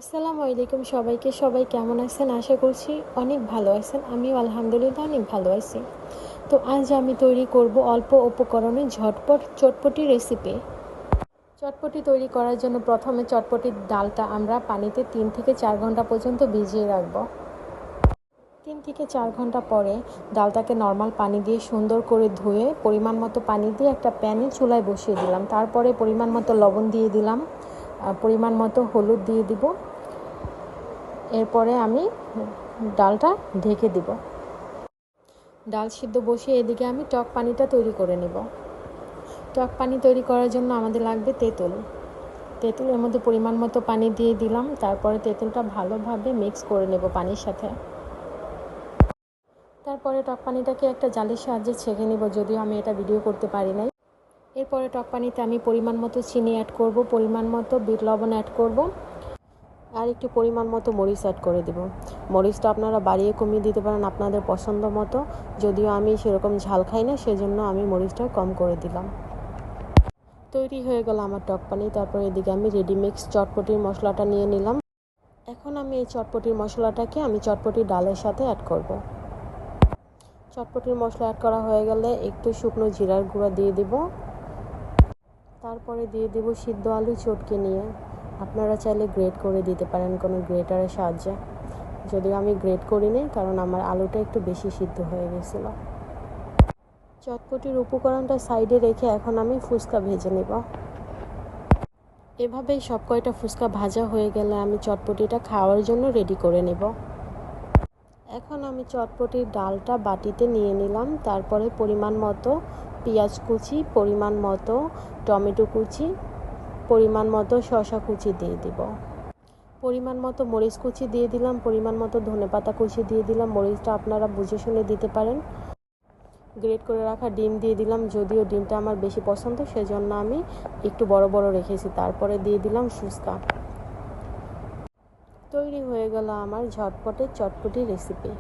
আসসালামু আলাইকুম সবাইকে। সবাই কেমন আছেন? আশা করছি অনেক ভালো আছেন। আমিও আলহামদুলিল্লাহ অনেক ভালো আছি। তো আজ আমি তৈরি করব অল্প উপকরণে ঝটপট চটপটি রেসিপি। চটপটি তৈরি করার জন্য প্রথমে চটপটির ডালটা আমরা পানিতে 3 থেকে 4 ঘন্টা পর্যন্ত ভিজিয়ে রাখব। 3 থেকে 4 ঘন্টা পরে ডালটাকে নর্মাল পানি দিয়ে সুন্দর করে ধুয়ে পরিমাণ মতো পানি দিয়ে একটা প্যানে চুলায় বসিয়ে দিলাম। তারপরে পরিমাণ মতো লবণ দিয়ে দিলাম, পরিমাণ মতো হলুদ দিয়ে দিব। এরপরে আমি ডালটা ঢেকে দিব। ডাল সিদ্ধ বসিয়ে এদিকে আমি টক পানিটা তৈরি করে নেব। টক পানি তৈরি করার জন্য আমাদের লাগবে তেঁতুল। তেঁতুলের মধ্যে পরিমাণ মতো পানি দিয়ে দিলাম। তারপরে তেঁতুলটা ভালোভাবে মিক্স করে নেব পানির সাথে। তারপরে টক পানিটাকে একটা জালির সাহায্যে ছেঁকে নেব, যদিও আমি এটা ভিডিও করতে পারি নাই। এরপরে টক পানিতে আমি পরিমাণ মতো চিনি অ্যাড করব, পরিমাণ মতো বিট লবণ অ্যাড করব, আর একটু পরিমাণ মতো মরিচ অ্যাড করে দেব। মরিচটা আপনারা বাড়িয়ে কমিয়ে দিতে পারেন আপনাদের পছন্দ মতো, যদিও আমি সেরকম ঝাল খাই না, সেজন্য আমি মরিচটা কম করে দিলাম। তৈরি হয়ে গেল আমার টক পানি। তারপর এদিকে আমি রেডিমিক্স চটপটির মশলাটা নিয়ে নিলাম। এখন আমি এই চটপটির মশলাটাকে আমি চটপটির ডালের সাথে অ্যাড করব। চটপটির মশলা অ্যাড করা হয়ে গেলে একটু শুকনো জিরার গুঁড়া দিয়ে দিব। তারপরে দিয়ে দেব সিদ্ধ আলু চটকে নিয়ে। আপনারা চাইলে গ্রেট করে দিতে পারেন কোনো গ্রেটারের সাহায্যে, যদিও আমি গ্রেট করিনি কারণ আমার আলুটা একটু বেশি সিদ্ধ হয়ে গেছিল। চটপটির উপকরণটা সাইডে রেখে এখন আমি ফুচকা ভেজে নেব। এভাবেই সব কয়টা ফুচকা ভাজা হয়ে গেলে আমি চটপটিটা খাওয়ার জন্য রেডি করে নেব। এখন আমি চটপটির ডালটা বাটিতে নিয়ে নিলাম। তারপরে পরিমাণ মতো পেঁয়াজ কুচি, পরিমাণ মতো টমেটো কুচি, পরিমাণ মতো শসা কুচি দিয়ে দিব, পরিমাণ মতো মরিচ কুচি দিয়ে দিলাম, পরিমাণ মতো ধনেপাতা কুচি দিয়ে দিলাম। মরিচটা আপনারা বুঝে শুনে দিতে পারেন। গ্রেট করে রাখা ডিম দিয়ে দিলাম, যদিও ডিমটা আমার বেশি পছন্দ সেজন্য আমি একটু বড় বড় রেখেছি। তারপরে দিয়ে দিলাম ফুচকা। তৈরি হয়ে গেল আমার ঝটপটের চটপটি রেসিপি।